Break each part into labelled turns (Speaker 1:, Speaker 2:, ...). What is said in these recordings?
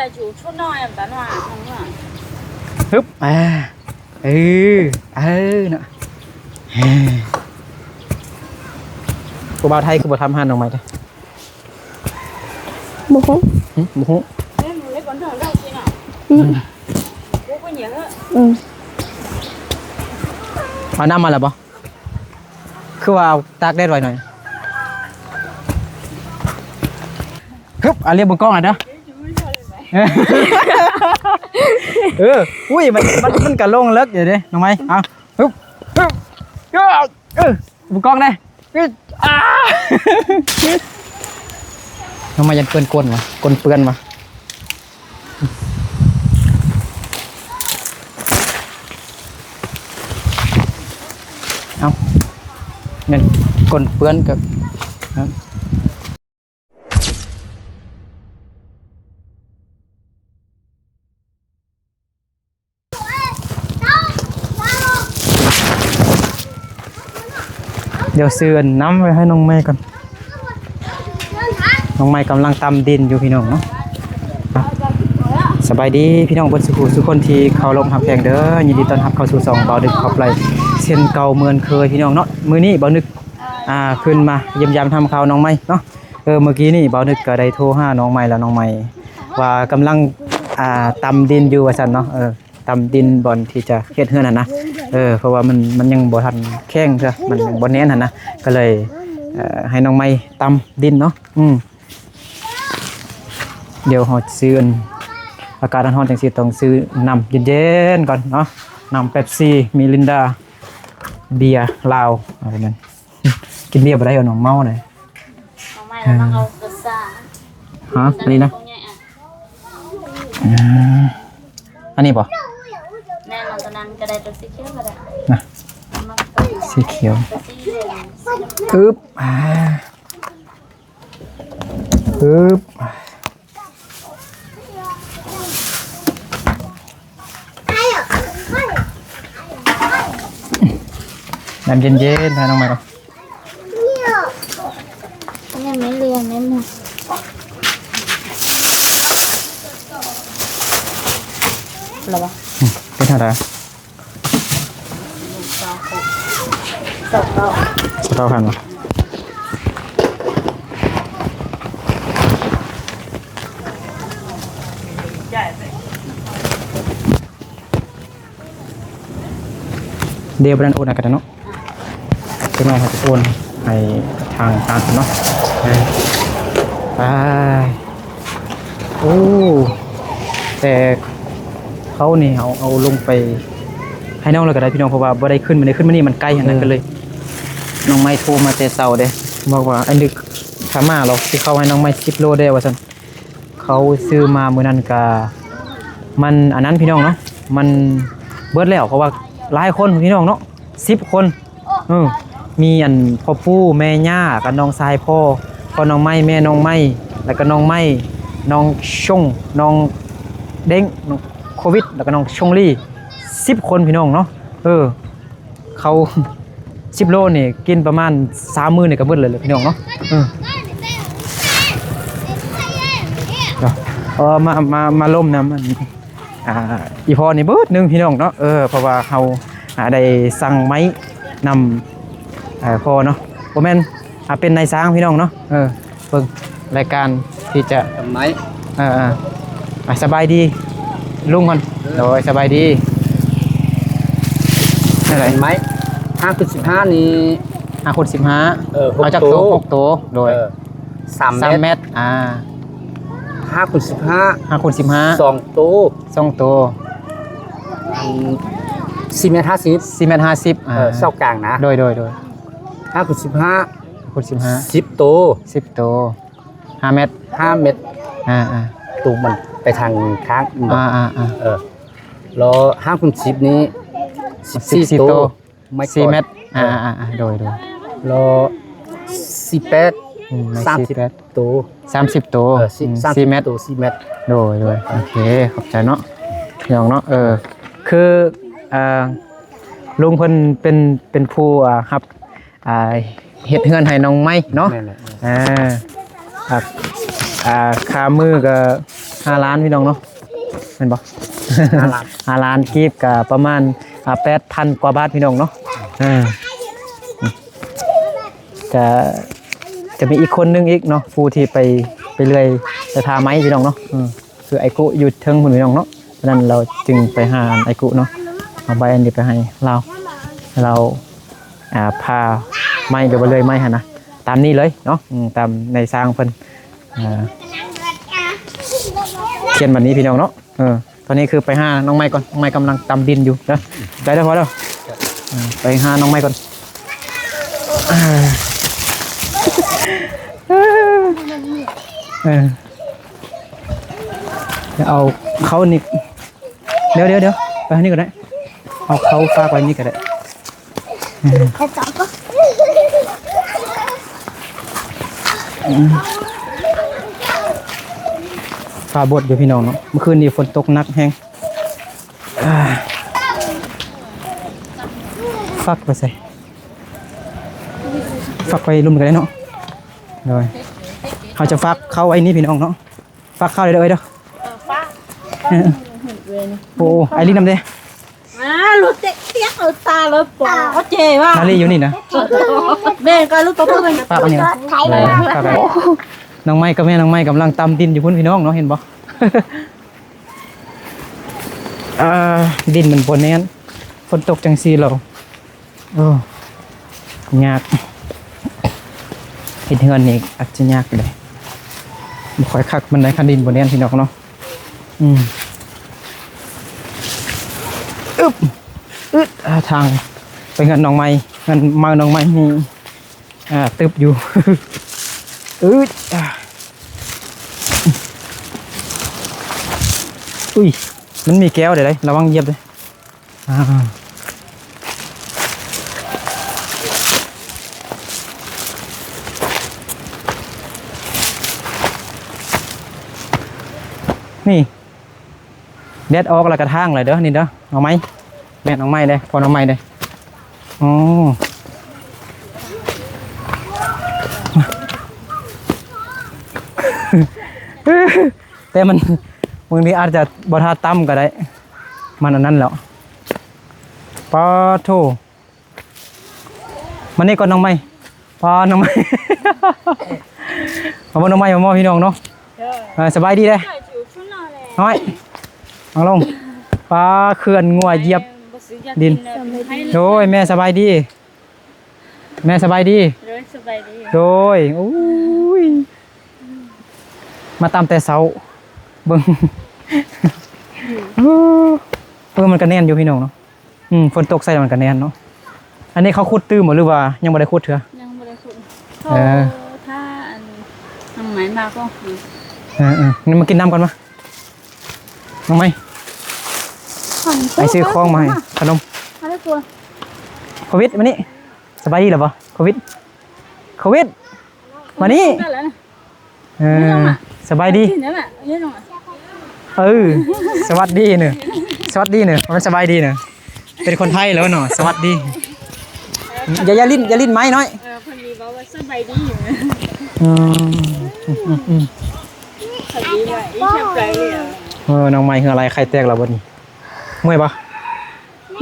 Speaker 1: chủ chút nói em bán hòa không à
Speaker 2: ฮึบเออเนาะกูบ่าวไทยคือบ่ทำหันออกมาจ้ะ
Speaker 3: บุ้ง
Speaker 2: บุ้ง
Speaker 1: em lấy con đường đâu chị nào bố có nhiều nữa
Speaker 2: เอาน้ำมาแล้วบ่คือว่าเอาตากแดดไว้หน่อยฮึบเรียกบนกล้องหน่อยเด้ออุ้ยมันกระลงเลิกอยู่ดิน้องไม้เอาฮึบบนกล้องได้น้องไม้ยันเปื้อนก้นวะก้นเปื้อนวะเอาเงินก้นเปื้อนกับเดี๋ยวซื้อน้ำไว้ให้น้องไม้ก่อนน้องไม้กำลังตำดินอยู่พี่น้องเนาะสบายดีพี่น้องบนสุขุสุคนที่เขาลมหับแพงเด้อยินดีต้อนรับเข้าสู่2เบาดึกขอบไหลเส้นเก่าเมือนเคยพี่น้องเนาะมื้อนี้เบานึกขึ้นมาเยี่ยมยามทำข่าวน้องไม้เนาะเมื่อกี้นี่เบานึกก็ได้โทรหาน้องไม้แล้วน้องไม้ว่ากำลังตำดินอยู่ว่าซั่นเนาะตำดินบอนที่จะเฮ็ดเฮือนน่ะนะเพราะว่ามันยังบ่ทันแข็งซะมันยังบ่แน่นหั่นนะก็เลยให้น้องไม้ตำดินเนาะเดี๋ยวเฮาซื้ออากาศร้อนจังซี่ต้องซื้อน้ำเย็นๆก่อนเนาะน้ำเป๊ปซี่มิรินดาเบียร์ลาวอะไรนั่นกินเบียร์บ่ได้เอาน้องเมาเลย
Speaker 1: không may là mang ao cơ xa
Speaker 2: ฮะอันนี้นะ
Speaker 1: không nhẹ
Speaker 2: อันนี้ป่ะ
Speaker 1: nên là tao ăn cái đây tôi sẽ kéo vào đây
Speaker 2: นะสีเขียว
Speaker 1: tôi sẽ
Speaker 2: อึ๊บอึ๊บน้ำเย็นๆนะน้องใหม่ก่อน
Speaker 1: anh em mấy liền em một là bao
Speaker 2: เป็นเท่าไหร่
Speaker 1: sọc đâu
Speaker 2: สตอพันวะเดี๋ยวไปนั่นโอนอะไรกันเนาะเป็นไงครับโอนให้ทางการเนาะไปโอ้แต่เขานี่เอาลงไปให้น้องเลยก็ได้พี่น้องเพราะว่าบ่ได้ขึ้นมานี่มันใกล้ขนาดนั้นกันเลยน้องไม้โทรมาแต่เช้าเด้บอกว่าไอ้นึกขามาเราที่เขาให้น้องไม้10 โลได้ว่าซั่นเขาซื้อมามื้อนั้นก็มันอันนั้นพี่น้องเนาะมันเบิดแล้วเพราะว่าหลายคนพี่น้องเนาะ10 คนมีอันพ่อปู่แม่ย่ากับน้องชายพ่อน้องไม้แม่น้องไม้แล้วก็น้องไม้น้องชงน้องเด้งน้องโควิดแล้วก็น้องชงลี่10 คนพี่น้องเนาะเขา10 โลนี่กินประมาณ3 มื้อนี่ก็หมดเลยพี่น้องเนาะมาล่มนะมันอีพอนี่เบิดนึงพี่น้องเนาะเพราะว่าเฮาได้สั่งไม้นำพอเนาะบ่แม่นเป็นนายช้างพี่น้องเนาะเบิ่งรายการที่จะทำไม้สบายดีลุงก่อนโดยสบายดีอะไรไม้
Speaker 4: 5.15นี่
Speaker 2: 5 คน 15เอาจากโต๊ะ6 โต๊ะโดย3 เมตร
Speaker 4: 5.15
Speaker 2: 5 คน 15
Speaker 4: 2 โต๊ะ
Speaker 2: 2 โต๊ะ
Speaker 4: 4 เมตร 50
Speaker 2: 4 เมตร 50
Speaker 4: เสากลางนะ
Speaker 2: โดย
Speaker 4: 5.15
Speaker 2: คน15
Speaker 4: 10 โต๊ะ
Speaker 2: 10 โต๊ะ5 เมตร
Speaker 4: 5 เมตรตูมันไปทางค้างแล้ว5.10นี้14 โต๊ะ
Speaker 2: 4 เมตรโดย
Speaker 4: แล้ว48 30 โต๊ะ
Speaker 2: 30 โต๊ะ4 เมตร
Speaker 4: 4 เมตร
Speaker 2: โดยโอเคขอบใจเนาะพี่น้องเนาะคือลุงเพิ่นเป็นผู้ครับเฮ็ดเฮือนให้น้องไม้เนาะค่ามือก็ 5 ล้านพี่น้องเนาะเห็นบ่
Speaker 4: 5 ล้าน
Speaker 2: 5 ล้านกีบก็ประมาณ8,000 กว่าบาทพี่น้องเนาะจะมีอีกคนนึงอีกเนาะผู้ที่ไปเลื่อยไปทาไม้พี่น้องเนาะคือไอกุอยู่เทิงพุ่นพี่น้องเนาะฉะนั้นเราจึงไปหาไอกุเนาะเอาใบอันนี้ไปให้เราพาไม้เดี๋ยวไปเลยไม้หั่นนะตามนี้เลยเนาะตามในสร้างเพิ่นเขียนแบบนี้พี่น้องเนาะตอนนี้คือไปหาน้องไม้ก่อนน้องไม้กำลังตำดินอยู่นะได้แล้วพอแล้วไปหาน้องไม้ก่อนเอาเขานี่เดี๋ยวไปทางนี้ก็ได้เอาเขาฝากไว้นี่ก็ได้เขาจับก็ฟ้าบดอยู่พี่น้องเนาะเมื่อคืนนี้ฝนตกหนักแห้งฟักไปใส่ฟักไปลุ่มกันได้เนาะเลยเขาจะฟักเข้าไอ้นี่พี่น้องเนาะฟักเข้าเลยเด้อเด้อโอ้ไอ้ลิ้นน้ำเด้
Speaker 1: ลูกเจ๊เตี้ยตาเลยปอเขาเจ๊ว่า
Speaker 2: นาลีอยู่นี่นะ
Speaker 1: แม่ก็ลูกตัวเพื่อน
Speaker 2: ฝากอันนี้น้องไม้กับแม่น้องไม้กำลังตำดินอยู่พุ่นพี่น้องเนาะเห็นบ่ดินมันบนนี้ฝนตกจังซีเรายากเห็นเฮือนนี่อาจจะยากเลยบ่ค่อยคักมันได้คันดินบนนี้พี่น้องเนาะทางไปเงินน้องไม้เงินมาน้องไม้มีตึบอยู่อุ้ยมันมีแก้วเดี๋ยวเลยระวังเหยียบเลยนี่แดดออกแล้วกระทั่งเลยเด้อนี่เด้อเอาไหมแม่น้องไม้เลยพอน้องไม้เลยแต่มันบางทีอาจจะบทาตั้มก็ได้มันอันนั้นแล้วปาโถมันนี่ก่อนน้องไม้ปาน้องไม้เอาบนน้องไม้มาพี่น้องเนาะสบายดีเลยน้อยเอาลงปลาเขื่อนงัวเหยียบดินโดยแม่สบายดีแม่สบายดีโดยโอ้ยมาตามแต่เสาเบิ่งมันก็แน่นอยู่พี่น้องเนาะฝนตกใส่มันก็แน่นเนาะอันนี้เขาขุดตื้มหรือว่ายังไม่ได้ขุดเถอะ
Speaker 1: ยังไม่ได้ขุดถ้าน้องไม้มาก็
Speaker 2: นี่มากินน้ำก่อนมาน้องไม้ไอซื้อคล้องมาให้ขนมโควิดมานี่สบายดีหรือเปล่าโควิดมานี่สบายดีสวัสดีเนอะมันสบายดีเนอะเป็นคนไทยแล้วเนาะสวัสดีอย่าลิ้นไม้น้อย
Speaker 1: คนนี้บอกว่าสบายดีอยู่
Speaker 2: น้องไม้คืออะไรใครแตกเราบ่นี่เมื่อยปะ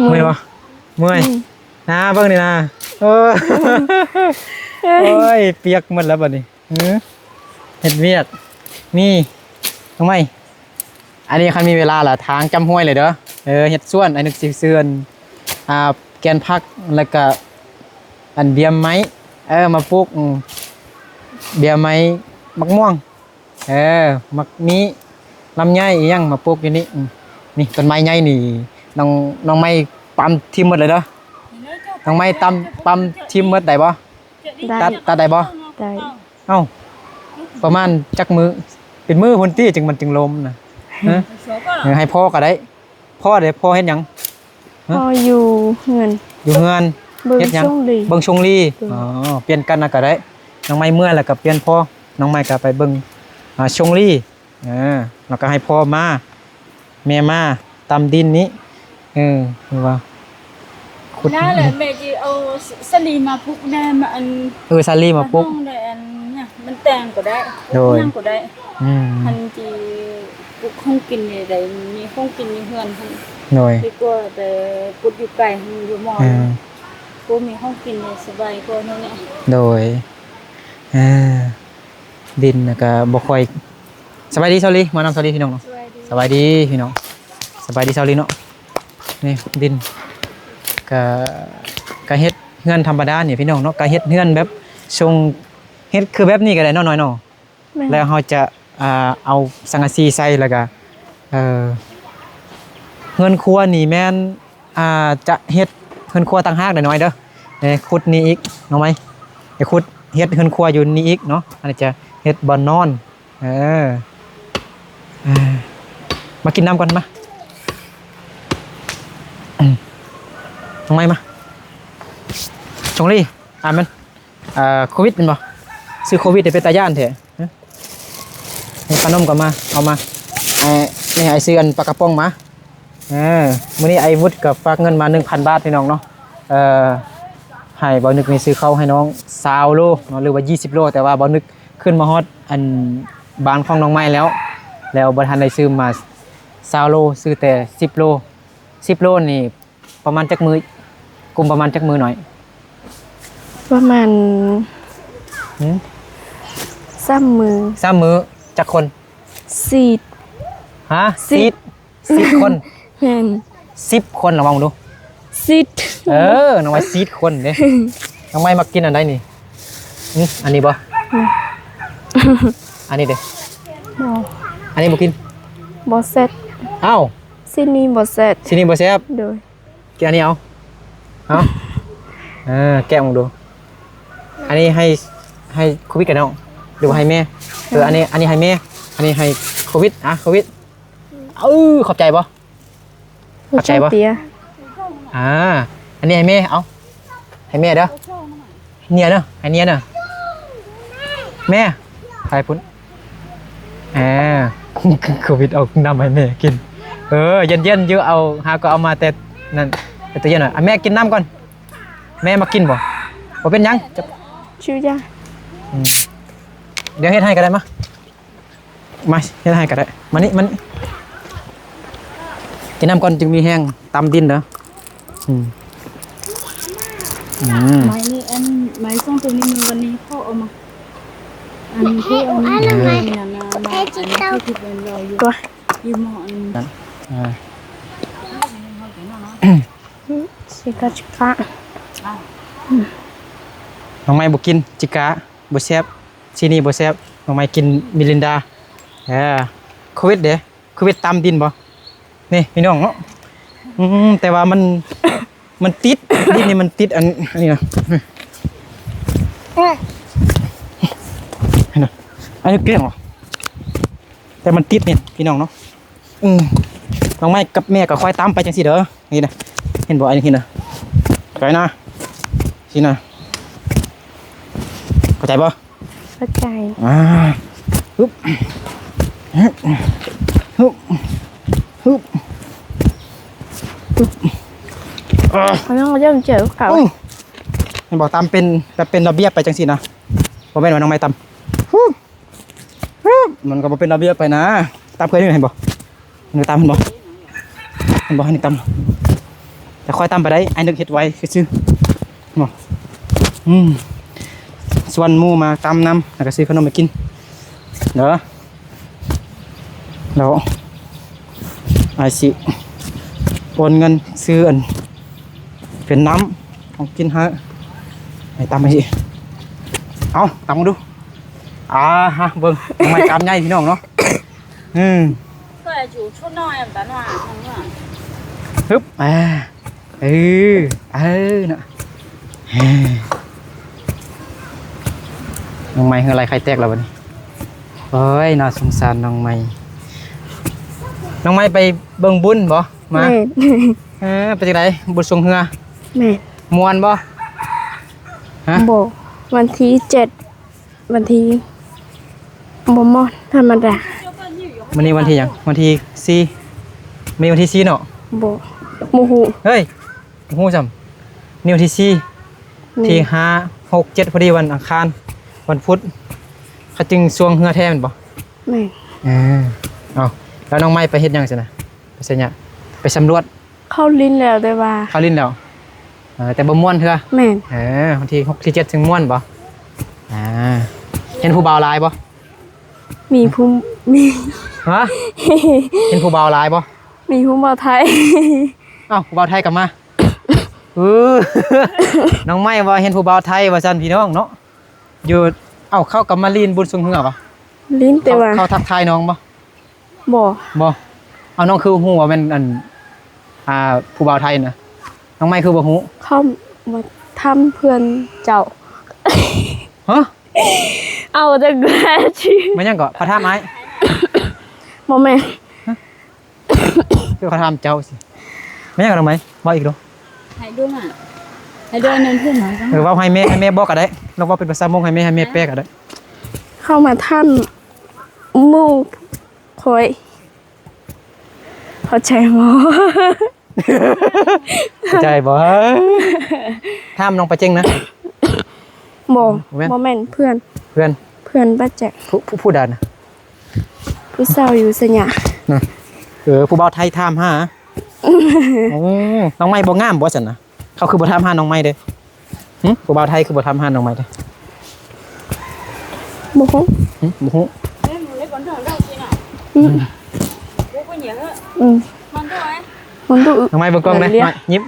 Speaker 2: เมื่อยนะเบิ่งนี่นะโอ้ยเปียกหมดแล้วบ่นี่เห็ดเวียดนี่น้องไม้อันนี้คันมีเวลาล่ะทางจำห้วยเลยเด้อเห็ดส่วนอันนึกสิเสือนแกนพักแล้วก็อันเบียมไม้มาปลูกเบียมไม้มักม่วงมักมีลำไยอีหยังมาปลูกอยู่นี่นี่ต้นไม้ใหญ่นี่น้องไม้ปั๊มทิมหมดเลยเด้อน้องไม้ปั๊มทิมหมดได้บ่ตัดได้บ่
Speaker 3: ได้
Speaker 2: เอ้าประมาณจักมือเป็นมือพุ่นตี้จึงมันจึงลมนะให้พ่อก็ได้พ่อเฮ็ดหยัง
Speaker 3: พ่ออยู่เฮือน
Speaker 2: เฮ็ดหยังเบิ่งชงลีเปลี่ยนกันก็ได้น้องไม้เมื่อแล้วก็เปลี่ยนพ่อน้องไม้ก็ไปเบิ่งชงลีแล้วก็ให้พ่อมาแม่มาตำดินนี้ว่า
Speaker 1: ขุดน่าเลยแม่จีเอาสลีมาพุกได้มาอัน
Speaker 2: สลีมาพุก
Speaker 1: ได้อันเนี่ยมันแต่งก็ได้นั่งก็ได้อันจี ปลูกห้องกินนี่ได้มีห้องกินมีเฮือนหั่น
Speaker 2: หน่อย
Speaker 1: ดีกว่าแต่ปลูกอยู่ไกลหั่นอยู่หม้อกูมีห้องกินนี่สบายกว่านั่นแหละ
Speaker 2: โดยดินน่ะก็บ่ค่อยสบายดีเซาลีมานำเซาลีพี่น้องเนาะ
Speaker 1: สบายดี
Speaker 2: สบายดีพี่น้องสบายดีเซาลีเนาะนี่ดินก็เฮ็ดเฮือนธรรมดานี่พี่น้องเนาะก็เฮ็ดเฮือนแบบทรงเฮ็ดคือแบบนี้ก็ได้เนาะน้อยเนาะ
Speaker 3: แม่น
Speaker 2: แล้วเราจะเอาสังกะสีใส่แล้วก็เฮือนครัวนี่แม่นจะเฮ็ดเฮือนครัวต่างหากหน่อยๆเด้อขุดนี่อีกเนาะไหมไอ้ขุดเฮ็ดเฮือนครัวอยู่นี่อีกเนาะอันนี้จะเฮ็ดบ่อนนอนมากินน้ำก่อนมาทำไมมาชงลี่มันโควิดเป็นบ่ซื้อโควิดได้เป็นตาย่านแท้ให้ขนมก็มาเอามานี่ไอ้ซื้ออันปลากระป๋องมามื้อนี้ไอ้วุฒิก็ฝากเงินมา 1,000 บาทพี่น้องเนาะให้บ่นึกนี่ซื้อข้าวให้น้อง20โลเนาะหรือว่า20โลแต่ว่าบ่นึกขึ้นมาฮอดอันบ้านของน้องไม้แล้วบ่ทันได้ซื้อมา20โลซื้อแต่10โล10โลนี่ประมาณจักมือกลุ่มประมาณจักมือหน่อย
Speaker 3: ประมาณ 3 มือ
Speaker 2: 3มื้อจักคน
Speaker 3: ซีด
Speaker 2: ฮะ10คน
Speaker 3: แม่น
Speaker 2: 10คนระวังดู
Speaker 3: ซีด
Speaker 2: น้องไม้10คนเด้ น้องไม้มากินอันใดนี่อันนี้บ่อันนี้เด้
Speaker 3: บ่
Speaker 2: อันนี้บ่กิน
Speaker 3: บ่เสร็จ
Speaker 2: อ้าว
Speaker 3: ซีนี้บ่เสร็จ
Speaker 2: ทีนี้บ่แซ่บ
Speaker 3: โดย
Speaker 2: กินอันนี้เอาแกะลองดูอันนี้ให้โควิดกันน้องหรือว่าให้แม่อันนี้ให้แม่อันนี้ให้โควิดโควิดขอบใจบ่ขอบใจบ่
Speaker 3: เตีย
Speaker 2: อันนี้ให้แม่เอาให้แม่เด้อเนี่ยเด้อให้เนี่ยเด้อแม่ไปพุ่นโควิดเอานำให้แม่กินเย็นๆเยอะเอาก็เอามาแต่นั่นแต่ตัวเย็นหน่อยแม่กินน้ำก่อนแม่มากินบ่เป็นยังจะ
Speaker 3: ชื่อยา
Speaker 2: เดี๋ยวเฮ็ดให้ก็ได้มาเฮ็ดให้ก็ได้มันกินน้ำก่อนจึงมีแห้งตำดินเด้อ
Speaker 1: ไม้นี่ไม้ส่งตัวนี้มันวันนี้เขาเอามาอันที่เอามาที่เป็นรอยอยู่หม้อนั้น
Speaker 3: สิกะจิกะ
Speaker 2: น้องไม้บ่กินจิกะบ่แซ่บซีนี่บ่แซ่บน้องไม้กินมิรินดาโควิดเด้โควิดตำดินบ่นี่พี่น้องเนาะแต่ว่ามันติดดินนี่มันติดอันนี้นะอันนี้เกลี้ยงเหรอแต่มันติดนี่พี่น้องเนาะน้องไม้กับแม่ก็ค่อยตามไปจังซี่เด้อนี่นะเห็นบ่อันนี้นะไปนะสินะเข้าใจบ่
Speaker 3: เข้าใจ
Speaker 2: ฮึบ
Speaker 3: เขาต้องเริ่มเจอเขา
Speaker 2: มันบอกตามเป็นระเบียบไปจังซี่นะบ่แม่นว่าน้องไม้ตามมันก็บ่เป็นระเบียบไปนะตามเคยเห็นบ่มันตามเห็นบ่ให้นึกตามแต่ค่อยตามไปได้ไอ้นึกเฮ็ดไว้ซื่อบ่ส่วนหมู่มาตามน้ำแล้วก็ซื้อขนมมากินเด้อแล้วไอ้สิโอนเงินซื้ออันเป็นน้ำของกินฮะให้ตามไปสิเอาตามมาดูฮะเบิ่งทำไมตามใหญ่พี่น้องเนาะ
Speaker 1: ก็อยู่ชุดน้อยแต่หน่อยทั้งว่า
Speaker 2: ฮึบน่ะน้องไม้คืออะไรใครแตกแล้ววะนี่โอ้ยน่าสงสารน้องไม้ไปเบิ่งบุญบ่มาไปจังไดบุญทรงเฮือ
Speaker 3: แม่
Speaker 2: ม่วนบ่ฮะ
Speaker 3: บ่วันที่7วันที่บ่มอธรรมดา
Speaker 2: วันนี้วันที่หยังวันที่4มีวันที่4เนาะ
Speaker 3: บ่มูฮู
Speaker 2: เฮ้ยฮู้จำนี่วันที่4ที่5 6 7พอดีวันอังคารวันพุธเขาจึงสวงเฮือแท้แม่นบ่
Speaker 3: แม่
Speaker 2: เอา แล้วน้องไม้ไปเฮ็ดหยังซั่นน่ะไปไสเนี่ยไปสำรวจ
Speaker 3: เข้าลิ้นแล้วแต่ว่า
Speaker 2: เข้าลิ้นแล้วแต่บ่ม่วนเทื่อ
Speaker 3: แม่น
Speaker 2: บางที6ที่7ถึงม่วนบ่เห็นผู้บ่าวหลายบ่
Speaker 3: มีภูมิมี
Speaker 2: ฮะเห็นผู้บ่าวหลายบ่
Speaker 3: มีภูมิบ่าวไทย
Speaker 2: อ้าวผู้บ่าวไทยกลับมาน้องไม้ว่าเห็นผู้บ่าวไทยว่าซั่นพี่น้องเนาะอยู่เข้ากลับมาลีนบุญทรงเหือบ่
Speaker 3: ลิ้นแต่ว่า
Speaker 2: เขาทักทายน้องบ่
Speaker 3: บ่
Speaker 2: บ่เอาน้องคือฮู้ว่าแม่นผู้บ่าวไทยน่ะน้องไม้คือบ่ฮู้
Speaker 3: เข้ามาทำเพื่อนเจ้า
Speaker 2: ฮะ
Speaker 3: เอาแต่แกล้ชื่อ
Speaker 2: มันยังก็พระธาตุไม้
Speaker 3: บ่แม่น
Speaker 2: คือพระธาตุเจ้าสิมันยังก็ทำไมว่าอีกดู
Speaker 1: ให้ดูน่ะให้ดูนั่นเพิ่นหน่อยจัง
Speaker 2: ว่าให้แม่บอกก็ได้เราว่าเป็นภาษามงให้แม่แปลก็ได้
Speaker 3: เข้ามาทำหมู่คอยเข้าใจบ่
Speaker 2: ใจบ่ถามน้องปะเจงนะ
Speaker 3: บ่
Speaker 2: แม่น
Speaker 3: บ่แม่นเพื่อน
Speaker 2: เพื่อน
Speaker 3: เพื่อนป้าแจก
Speaker 2: ผู้ดันนะ
Speaker 3: ผู้สาวอยู่สยาม
Speaker 2: ผู้บ่าวไทยถามหาน้องไม้บ่งามบ่ซั่นนะเขาคือบ่ถามหาน้องไม้เด้ผู้บ่าวไทยคือบ่ถามหาน้องไม้เด้
Speaker 3: บ่ฮู้
Speaker 2: บ่ฮู้
Speaker 1: lấy con thằng đâu chị nào bố có nhớ มันด้วย
Speaker 3: มันดู
Speaker 2: น้องไม้เบิ่งกล้องเลยน้อยยิ้ม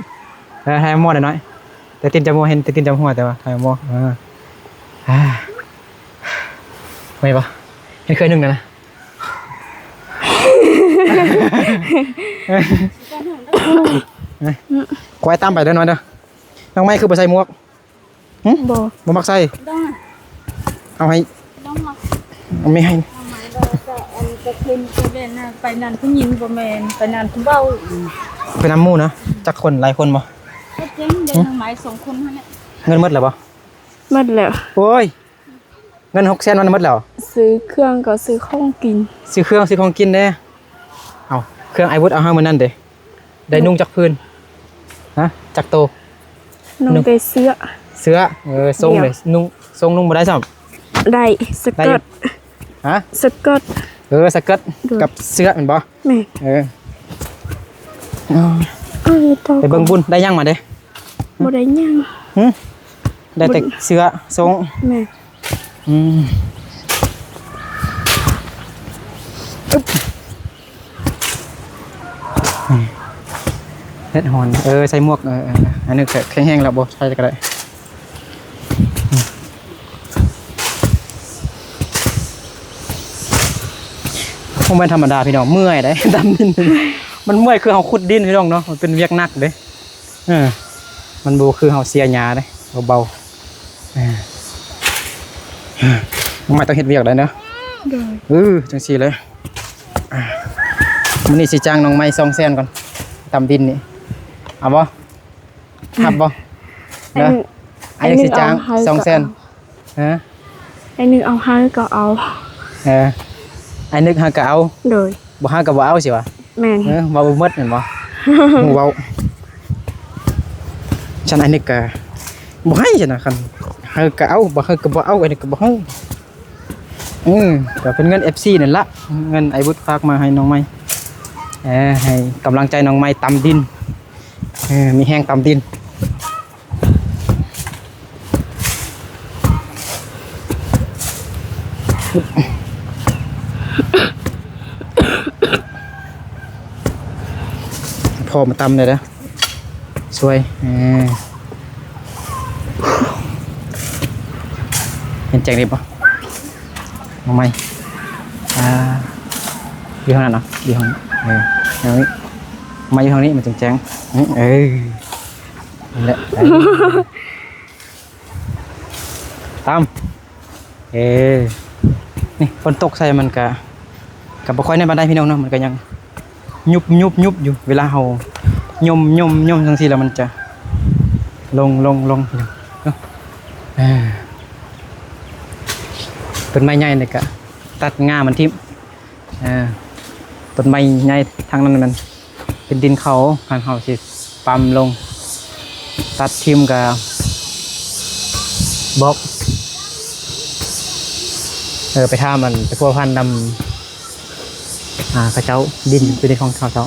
Speaker 2: ให้มอได้น้อยแต่ตินจมูกเห็นแต่ตินจมูกแต่ว่าให้มอไม่ปะเห็นเคยนึงนะควายตามไปเด้อน้อยเด้อน้องไม้คือบ่ใส่หมวก
Speaker 3: บ่
Speaker 2: บ่มักใส่
Speaker 1: đông à
Speaker 2: เอาให้
Speaker 1: đông mà
Speaker 2: เอาไม่ให้
Speaker 1: mày đó anh cái thêm cái bên phải nàn cũng nhìn của mình phải nàn cũng bao
Speaker 2: ไปน้ำหมู่นะจักคนหลายคนบ่
Speaker 1: cái chính đây là máy sống con hơn đấy
Speaker 2: เงินหมดแล้วบ่
Speaker 3: หมดแล้ว
Speaker 2: โอ้ยเงิน600,000มันหมดแล้ว
Speaker 3: ซื้อเครื่องก็ซื้อของกิน
Speaker 2: ซื้อเครื่องซื้อของกินเด้เอาเครื่องไอวุธเอาให้มื้อนั้นเด้ได้นุ่งจักพื้นฮะจักโต
Speaker 3: น้องได้เสื้อ
Speaker 2: เสื้อทรงเลยนุ่งทรงนุ่งบ่ได้ซ้ำ
Speaker 3: ได้ส
Speaker 2: ได้
Speaker 3: เกิร์ต
Speaker 2: ฮะ
Speaker 3: สเกิร์ต
Speaker 2: สเกิร์ตกับเสื้อแม่นบ่
Speaker 3: แม่ ต่อ
Speaker 2: ไปเบิ่งบุญได้ยังมาเด้
Speaker 3: บ่ได้ยัง
Speaker 2: ได้แต่เสื้อทรง
Speaker 3: แม่
Speaker 2: เฮ็ดหอนใส่หมวกอันนี้แข็งแรงแล้วบ่ใส่ก็ได้คงเป็นธรรมดาพี่น้องเมื่อยได้ดำดินมันเมื่อยคือเฮาขุดดินพี่น้องเนาะมันเป็นเวียกหนักเด้มันบ่คือเฮาเสียหญ้าเด้เบาๆไม่ต้องเฮ็ดเวียกได้เนาะจังซี่เลยมื้อนี้สิจ้างน้องไม้200,000ก่อนตำดินนี่เอาบ่ฮับบ่เด้อไอ้สิจ้าง200,000ฮะ
Speaker 3: ไอ้นึงเอาให้ก็เอา
Speaker 2: ไอ้นึกหาก็เอา
Speaker 3: เลย
Speaker 2: บ่หาก็บ่เอาสิวะ
Speaker 3: แม่น
Speaker 2: เว้าบ่หมดแม่นบ่ฮู้เว้าฉันไอ้นึกก็บ่ให้ฉันน่ะคันหาก็เอาบ่หาก็บ่เอาไอ้นึกก็บ่ให้ก็เป็นเงิน FC นั่นล่ะเงินไอ้บุตรฝากมาให้น้องไม้ให้กำลังใจน้องไม้ตำดินมีแห้งตำดินพอมาตำเลยนะสวยเห็นแจงดีปะน้องไม้อยู่ทางนั้นเนาะอยู่ทางนี้อย่างนี้มาอยู่ทางนี้มันแจ้งนี่แหละตามนี่ฝนตกใส่มันกับบ่ค่อยในบ้านได้พี่น้องเนาะมันก็ยังยุบอยู่เวลาเฮายมจังซี่แล้วมันจะลงพี่น้องเนาะต้นไม้ใหญ่นี่ก็ตัดง่ามันทิ่มต้นไม้ใหญ่ทางนั้นมันเป็นดินเขาการเขาสิปั๊มลงตัดทิ่มกับบล็อกไปท่ามันไปพัวพันนำ กระเจ้าดินเป็นของเขาเจ้า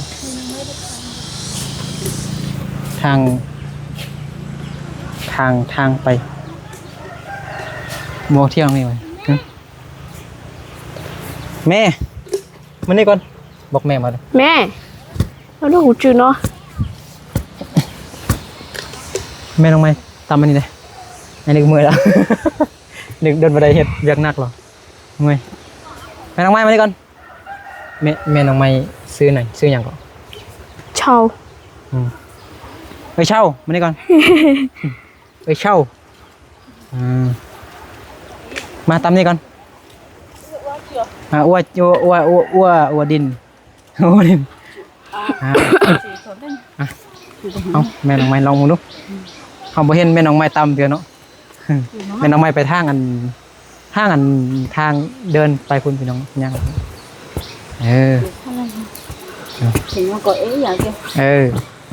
Speaker 2: ทางไปโมเที่ยงนี่ไว้แม่มานี่ก่อนบอกแม่มาเลย
Speaker 3: แม่เราดูหูจืดเนาะ
Speaker 2: แม่น้องไม้ตามมานี่เลยไอ้นึกมือแล้ว นึกเดินบันไดเห็ดเวียกหนักหรอเมื่อยแม่น้องไม้มานี่ก่อนแม่น้องไม้ซื้อไหนซื้ออย่างก่อน
Speaker 3: เช่า
Speaker 2: ไปเช่ามานี่ก่อน ไปเช่ามาตามนี่ก่อนอ้วดินอ้วดินเอาแม่น้องไม้ลองมึงดูเขาบ่เห็นแม่น้องไม้ตามเดือนเนาะแม่น้องไม้ไปทางอันทางเดินไปคุณพี่น้องยัง
Speaker 1: ถึงว่าก็อย่างเดียว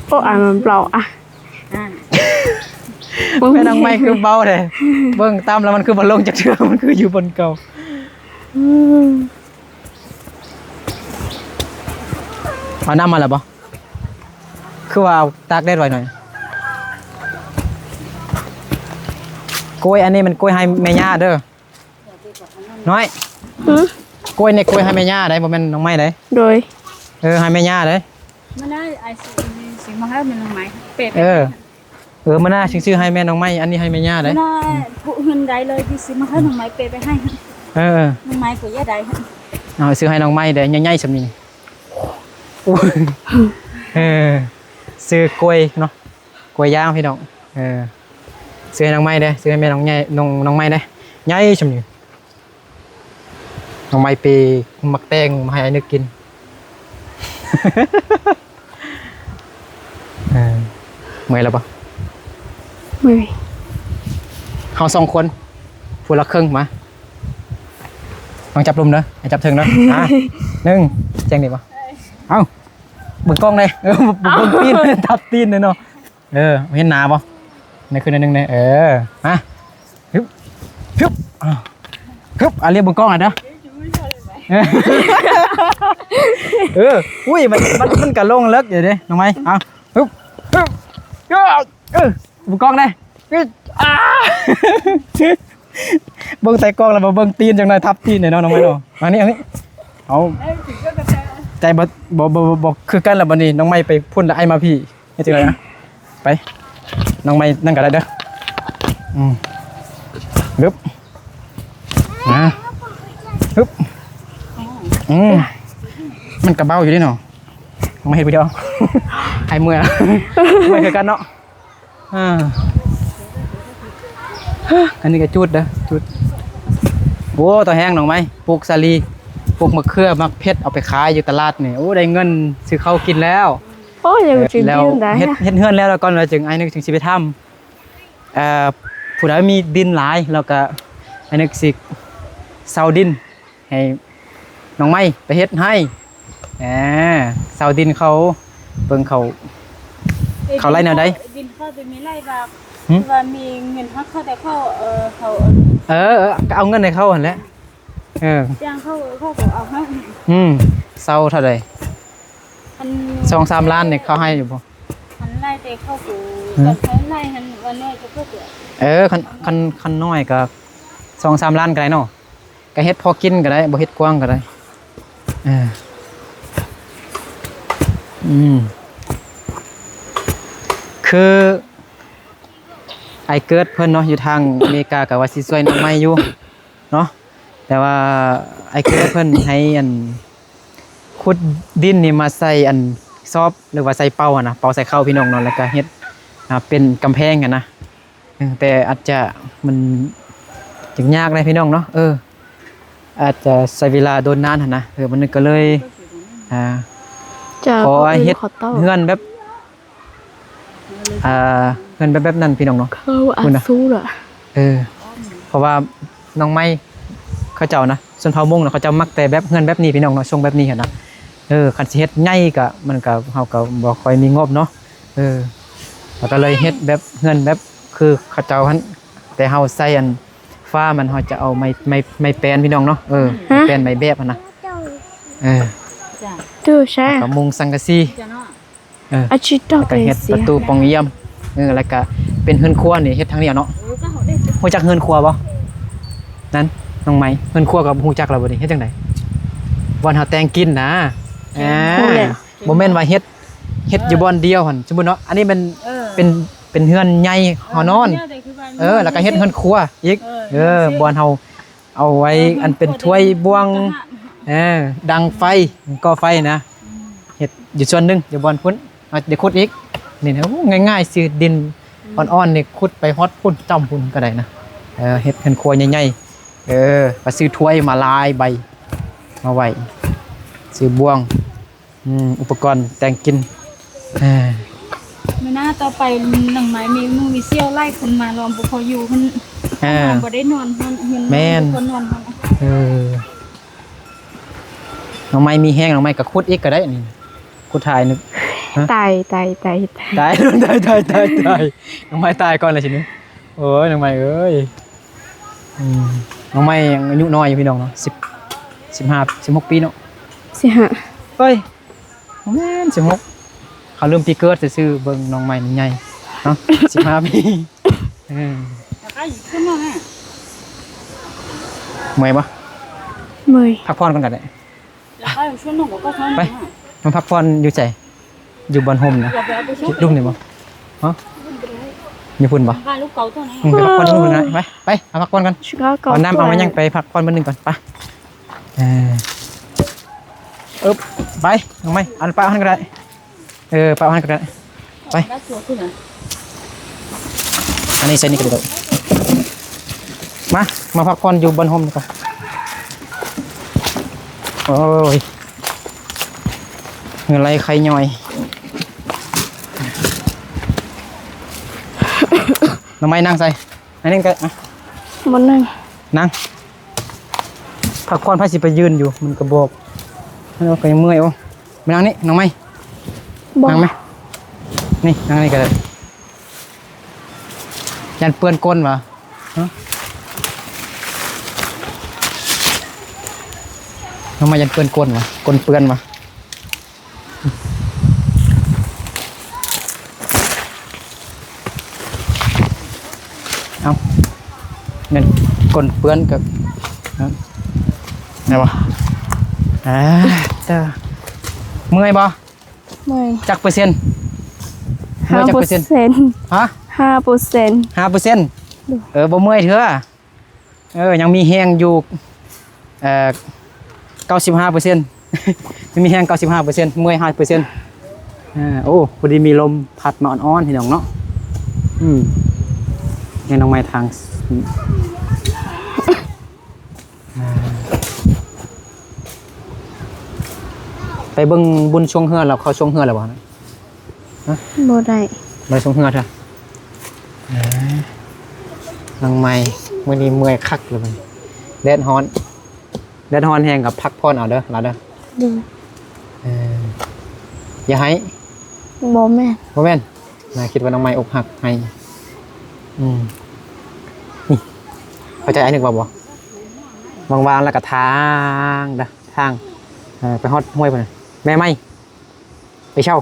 Speaker 3: โอ้มันเปล่าอ่ะ
Speaker 2: แม่น้องไม้คือเบาเลยเบิ่งตามแล้วมันคือบนลงจากเชือกมันคืออยู่บนเก่าเอาน้ำมาแล้วบ่คือว่าเอาตากแดดไว้หน่อยกล้วยอันนี้มันกล้วยให้แม่ย่าเด้อน้อยกล้วยเนี่ยกล้วยให้แม่ย่าได้บ่แม่นน้องไม้ได้
Speaker 3: โดย
Speaker 2: ให้แม่ย่าได้
Speaker 1: มันได้ไอ้สิ่งมาให้มันลงไหมเป็ด
Speaker 2: มันน่าชื่อให้แม่น้องไม้อันนี้ให้แม่ย่าได้
Speaker 1: น่าผู้เงินได้เลยที่ซื้อมาให้น้องไม้เป็ดไปให้น้องไม้ก็ย่าได้
Speaker 2: เอาซื้อให้น้องไม้ได้ใหญ่ๆสำนี้ซื้อกล้วยเนาะกล้วยย่างพี่น้องซื้อให้น้องไม้ได้ซื้อให้แม่น้องใหญ่น้องไม้ได้ใหญ่สำนี้น้องไม้ไปมักแตงมาให้ไอ้นึกกินเมื่อยแล้วปะ
Speaker 3: เมื่อย
Speaker 2: เขา2 คนผู้ละครึ่งมาลองจับลมเนอะจับถึงเนอะ1แจ้งดิปะเอ้าบึงกล้องเลยบึงตีนทับตีนเลยเนาะเห็นหนาปะในคืนนึงเนี่ยมาฮึบเรียกบึงกล้องหน่อยเด้ออุ้ยมันกระลงเลิกอยู่ดิน้องไม้เอาฮึบบึงกล้องได้เบิ้งใส่กล้องแล้วมาเบิ้งตีนจังเลยทับตีนเนี่ยน้องไม้เนาะมานี่เอาใจบ่คือกันแล้วบัดนี้น้องไม้ไปพุ่นแล้วไอ้มาพี่นี่จังเลยนะไปน้องไม้นั่งกันได้เด้อฮึบฮึบมันกระเบ้าอยู่ดิเนาะไม่เห็นไปเดียวไอ้เมื่อยเมื่อยคือกันเนาะอันนี้ก็จุดเด้อจุดโอ้ต่อแห้งหน่อไหมปลูกสาลีปลูกมะเขือมะเพชรเอาไปขายอยู่ตลาดนี่โอ้ได้เงินซื้อข้าวกินแล้ว
Speaker 3: โอ้ยังจริง
Speaker 2: แล้วเฮ็ดเฮือนแล้วก่อนเราจึงไอ้นึกถึงสิไปทำผู้ใดมีดินหลายแล้วก็ไอ้นึกสิเซาดินให้น้องไม้ไปเฮ็ดให้เซาดินเขาเบิ่งเขาไล่แนวใด
Speaker 1: ดินเขาจะมีไล่บากว่ามีเงินเขาแต่เขาเขา
Speaker 2: เอาเงินให้เขาหั่นแหละ
Speaker 1: จ้างเขาก็เอาให้
Speaker 2: เซาเท่าใด2-3 ล้านเนี่ยเขาให้อยู่บ่
Speaker 1: คันไล่แต่เขาก็เขาไล่หันวันน้อยก็เพิ่น
Speaker 2: คันน้อยก็2-3 ล้านก็ได้เนาะก็เฮ็ดพอกินก็ได้บ่เฮ็ดกว้างก็ได้คือไอเกิดเพิ่นเนาะอยู่ทางอเมริกากับว่าสิช่วยน้องไม้อยู่เนาะแต่ว่าไอเกิดเพิ่นให้อันขุดดินนี่มาใส่อันซอบหรือว่าใส่เป่านะเป่าใส่ข้าวพี่น้องเนาะแล้วก็เฮ็ดเป็นกำแพงกันนะแต่อาจจะมันจึงยากเลยพี่น้องเนาะอาจจะใช้เวลาโดนนานนะมันก็เลยขอเฮ็ดเฮือนแบบเฮือนแบบนั้นพี่น้องเนาะ
Speaker 3: คุณนะสู้ล่ะ
Speaker 2: เพราะว่าน้องไม้เขาเจ้านะส่วนเผามงเนาะเขาเจ้ามักแต่แบบเฮือนแบบนี้พี่น้องเนาะทรงแบบนี้หั่นนะคันสิเฮ็ดใหญ่ก็มันก็เฮาก็บ่ค่อยมีงบเนาะแล้วก็เลยเฮ็ดแบบเฮือนแบบคือเขาเจ้าหั่นแต่เฮาใส่อันฟ้ามันเฮาจะเอาไม้แปลนพี่น้องเนาะแปลนไม้แบบหั่นนะ
Speaker 1: จ้า
Speaker 3: tu saya
Speaker 2: กับมุงสังกะสี
Speaker 1: จะเนาะ
Speaker 3: acito
Speaker 2: แล้วก็เฮ็ดประตูปองเยี่ยมแล้วก็เป็นเฮือนครัวนี่เฮ็ดทางเดียวเนาะ
Speaker 1: ก็เขาได้
Speaker 2: ฮู้จักเฮือนครัวบ่นั้นน้องไหมเฮือนครัวกับฮู้จักแล้วบ่นี่เฮ็ดจังไดบ่อนเฮาแต่งกินนะบ่แม่นว่าเฮ็ดอยู่บ่อนเดียวหั่นสมมุติเนาะอันนี้มันเป็นเฮือนใหญ่เฮานอนแล้วก็เฮ็ดเฮือนครัวอีกบ่อนเฮาเอาไว้อันเป็นถ้วยบวงดังไฟก่อไฟนะเฮ็ดอยู่ส่วนหนึงอยู่บ่อนพุ่นเดี๋ยวขุดอีกนี่นะง่ายๆซื้อดินอ่อนๆนี่ขุดไปฮอดพุ่นจ้ำพุ่นก็ได้นะเฮ็ดเฮือนครัวใหญ่ๆก็ซื้อถ้วยมาลายใบมาไว้ซื้อบวงอุปกรณ์แต่งกิน
Speaker 1: ไม่น่าต่อไปหนังไม้มีเซี่ยวไล่คนมาลองบุคคลอยู่มันบ่ได้นอนคนนอน
Speaker 2: น้องไม้มีแห้งน้องไม้ก็ขุดอีกก็ได้นี่ขุดถ่ายนึก
Speaker 3: ตาย
Speaker 2: น้องไม้ตายก่อนเลยสินี่โอ้ยน้องไม้เอ้ยน้องไม้ยังอายุน้อยอยู่พี่น้องเนาะ16 ปีเนาะเฮ้ยแม่น16เขาลืมปีเกิดซื่อๆเบิ่งน้องไม้นี่ใหญ่เนาะ15 ปี
Speaker 1: แล้วก็อยู่ขึ้นมาแม่
Speaker 2: เมื่อยบ่พักผ่อนก่อนก็ได้
Speaker 1: แล้วก็ช่วยน้องก็ท้อง
Speaker 2: ไปมันพักผ่อนอยู่ใจอยู่บนห่มนะลูกนี่บ่ฮะมีพุ่นบ่
Speaker 1: ลูกเก่าตัวนี้
Speaker 2: ไปพักผ่อนที่นู่นนะไปเอาพักผ่อนกันเอาน้ำเอามายังไปพักผ่อนมื้อนึงก่อนไปไปน้องไม้อันป้าหันก็ได้ป้าหันก็ได้ไปอันนี้ใส่นี่ก็ได้มาพักผ่อนอยู่บนห่มดีกว่าโอ้ยเงินไรใครย่อยน้องไม้นั่งใส่อันนี้ก็
Speaker 3: บน
Speaker 2: นั่งพักผ่อนพาสิไปยืนอยู่มันกระบอกเราก็ยังเมื่อยโอ้มานั่งนี่น้องไม้นั่งไหมนี่นั่งนี่ก็ได้ยันเปื้อนก้นวะน้องไม้ยันเปื้อนก้นวะก้นเปื้อนวะเอาเนี่ยก้นเปื้อนกับไงวะเมื่อยบ่จักเปอร์เซ็นต์
Speaker 3: 5%
Speaker 2: ฮะ5%บ่เมื่อยเถอะยังมีแห้งอยู่95%ยังมีแห้ง95%เมื่อย5%โอ้พอดีมีลมพัดมาอ่อนๆที่น้องเนาะยังน้องไม้ทางไปเบิ่งบุญช่วงเฮือเราเข้าช่วงเฮือแล้วบ่
Speaker 3: บ่ได้
Speaker 2: ไปช่วงเฮือเถอะน้องไม้มื้อนี้เมื่อยคักเลยแดดร้อนแห้งกับพักผ่อนเอาเด้อล่ะเด้ออย่าให้
Speaker 3: บ่แม่น
Speaker 2: น่าคิดว่าน้องไม้อกหักให้เข้าใจอันนึงบ่วางๆแล้วก็ทางเด้อทางไปฮอดห้วยพุ่นแม่ไม้ไปเช่า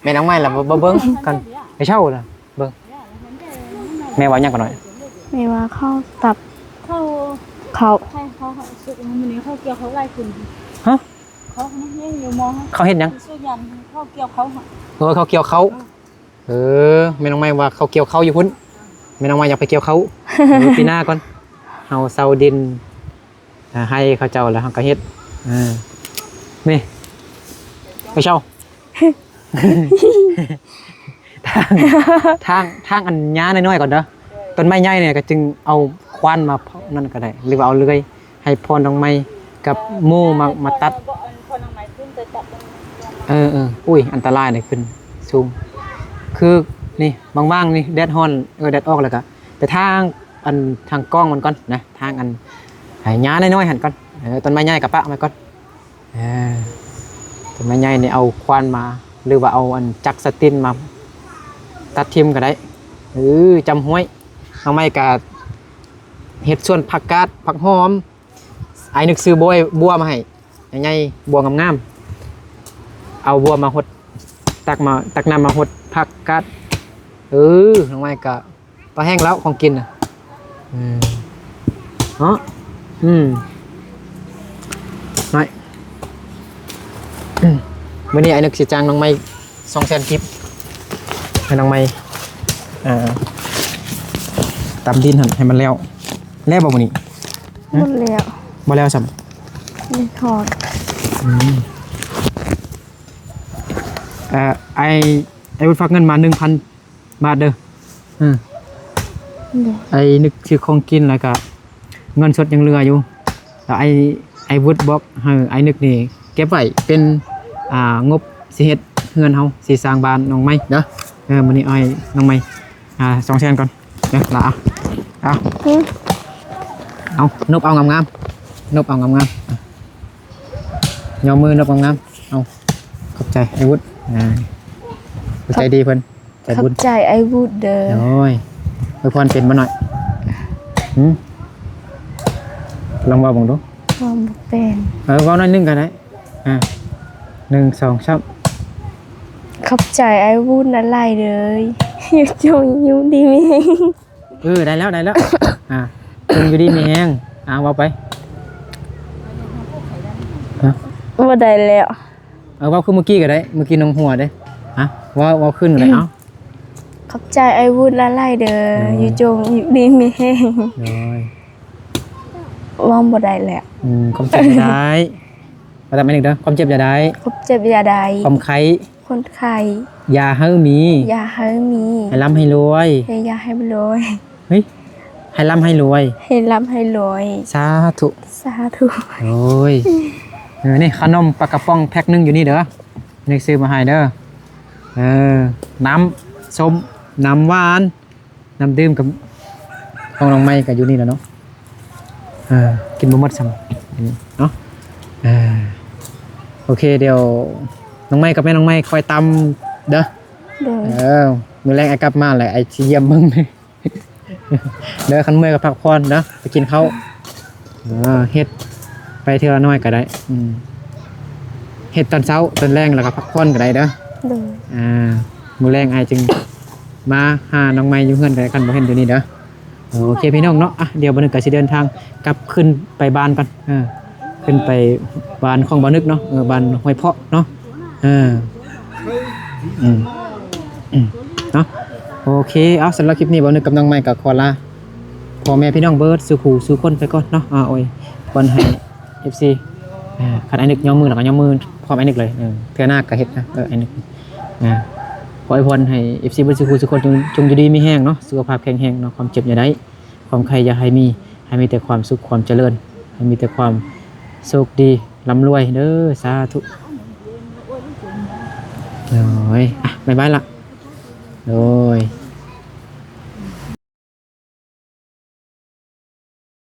Speaker 2: แม่น้องไม้ล่ะบ่เบิ่งกันไปเช่าล่ะเบิ่งแม่ว่าหยังก่อนหน่อย
Speaker 3: แม่ว่าเข้าตับ
Speaker 1: เขาสุดมื้อนี้เขาเกี่ยวเขาไล่คุณ
Speaker 2: ฮะ
Speaker 1: เขาเนี่ยอยู่มอง
Speaker 2: เขาเฮ็ดหยัง
Speaker 1: สุยันเขาเกี่ยวเขา
Speaker 2: เขาเกี่ยวเขาแม่น้องไม้ว่าเขาเกี่ยวเขาอยู่พุ่นแม่น้องไม้อยากไปเกี่ยวเขาปีหน้าก่อนเฮาเซาดินให้เขาเจ้าแล้วเฮาก็เฮ็ดนี่ไปเช่าทางอันหญ้าน้อยๆก่อนเด้อต้นไม้ใหญ่เนี่ยก็จึงเอาควานมานั่นก็ได้หรือว่าเอาเลื่อยให้พรน้องไม้กับหมู่มาตัดอุ้ยอันตรายเนี่ยขึ้นสูงคือนี่บางๆนี่แดดฮ้อนแดดออกแล้วก็ไปทางกล้องมันก่อนนะทางอันให้หญ้าน้อยๆหั่นก่อนต้นไม้ใหญ่กับปะมาก่อนต้นไม้ใหญ่นี่เอาควานมาหรือว่าเอาอันจักสตินมาตัดทิ่มก็ได้จำห้วยน้องไม้ก็เฮ็ดส่วนผักกาดผักหอมไอ้นึกซื้อบัวมาให้ ใหญ่ๆบัวงามๆเอาบัวมาหดตักน้ำมาหดผักกัดน้องไม้ก็ปลาแห้งแล้วของกินน่ะเนาะน้อยมื้อนี้ไอ้นึกสิจ้างน้องไม้200,000คลิปให้น้องไม้ตำดินหั่นให้มันแล้วบ่มื้อนี้
Speaker 3: หมดแล้ว
Speaker 2: บ่แล้วซ้ำ
Speaker 3: ไม่ถอด
Speaker 2: ไอ้วุฒิฝากเงินมา 1,000 บาทเด้อไอ้นึกซื้อของกินแล้วก็เงินสดยังเหลืออยู่แล้วไอ้วุฒิบอกให้ไอ้นึกนี่เก็บไว้เป็นงบสิเฮ็ดเฮือนเฮาสิสร้างบ้านน้องไม้เด้อมื้อนี้เอาให้น้องไม้200,000ก่อนเด้อละเอานบเอางามๆนบเอางามๆย่อมือนบเอางามๆเอาขอบใจไอ้วุฒิใจดีเพิ่นใจ
Speaker 3: ขอ
Speaker 2: บุญ
Speaker 3: บใจไอ้วูดเด้อ
Speaker 2: โอ้ยอวยพรเป็นมาหน่อยลองว่าบ่งดู
Speaker 3: ความบ่เป็น
Speaker 2: ว่าหน่อยนึงก็ได้1 2 3
Speaker 3: ขอบใจไอ้วูดนั่นไล่เลยอยู่จงอยู่ดีมีแฮง
Speaker 2: ได้แล้วจงอยู่ดีมีแฮงว่าไป
Speaker 3: บ่ได้แล้ว
Speaker 2: ว่าคือเมื่อกี้ก็ได้เมื่อกี้น้องหัวได้ว่าขึ้นเลย
Speaker 3: ขอบใจไอ้วูดนั่นไล่เด้ออยู่จงอยู่ดีมีแฮง
Speaker 2: โอ้ย
Speaker 3: มองบ่ได้แล้ว
Speaker 2: ความเจ็บอย่าได้มาทำอันหนึ่งเด้อความเจ็บอย่าได้
Speaker 3: ขอบเจ็บอย่าใด
Speaker 2: ความไข้
Speaker 3: คนไข้
Speaker 2: ยาให้มี
Speaker 3: อย่าให้มี
Speaker 2: ให้ร่ำให้รวย
Speaker 3: ให้อย่าให้รวย
Speaker 2: เฮ้ยให้ร่ำให้รวย
Speaker 3: ให้ร่ำให้รวย
Speaker 2: สาธุ
Speaker 3: สาธุ
Speaker 2: โอ้ยนี่ขนมปลากระป๋องแพ็คนึงอยู่นี่เด้อนี่ซื้อมาให้เด้อน้ำส้มน้ำหวานน้ำดื่มกับของน้องไม้กับอยู่นี่แล้วเนาะกินบ่หมดซ้ำเนาะโอเคเดี๋ยวน้องไม้กับแม่น้องไม้คอยตำเด้อ
Speaker 3: เด้อ
Speaker 2: มื้อแรกไอ้กลับมาแหละไอ้สิเยี่ยมมึงเด้อคันเมื่อยก็พักผ่อนเด้อไปกินข้าวเฮ็ดไปเทื่อน้อยก็ได้เฮ็ดตอนเช้าตอนแรงแล้วก็พักผ่อนก็ได้เด้อ
Speaker 3: เด้อ
Speaker 2: มื้อแรงไอ้จึงมาหาน้องไม้อยู่เฮือนกันกันบ่เห็นอยู่นี่เด้อโอเคพี่น้องเนาะเดี๋ยวบ่นึกก็สิเดินทางกลับขึ้นไปบ้านก่อนขึ้นไปบ้านของบ่นึกเนาะบ้านห้วยเพาะเนาะเนาะโอเคเอาสำหรับคลิปนี้บ่นึกกับน้องไม้ก็ขอลาพ่อแม่พี่น้องเบิดสู่ผู้สู่คนไปก่อนเนาะโอ้ยวันให้ FC คันไอ้นึกย่อมือแล้วก็ย่อมือพร้อมไอ้นึกเลยเทื่อหน้าก็เฮ็ดนะไอ้นึกขออวยพรให้ FC เบิดสู่ผู้สู่คนจงอยู่ดีมีแรงเนาะสุขภาพแข็งแรงเนาะความเจ็บอย่าได้ความใครอย่าให้มีแต่ความสุขความเจริญให้มีแต่ความโชคดีร่ำรวยเด้อสาธุโอ้ยบ๊ายบายละโอ้ย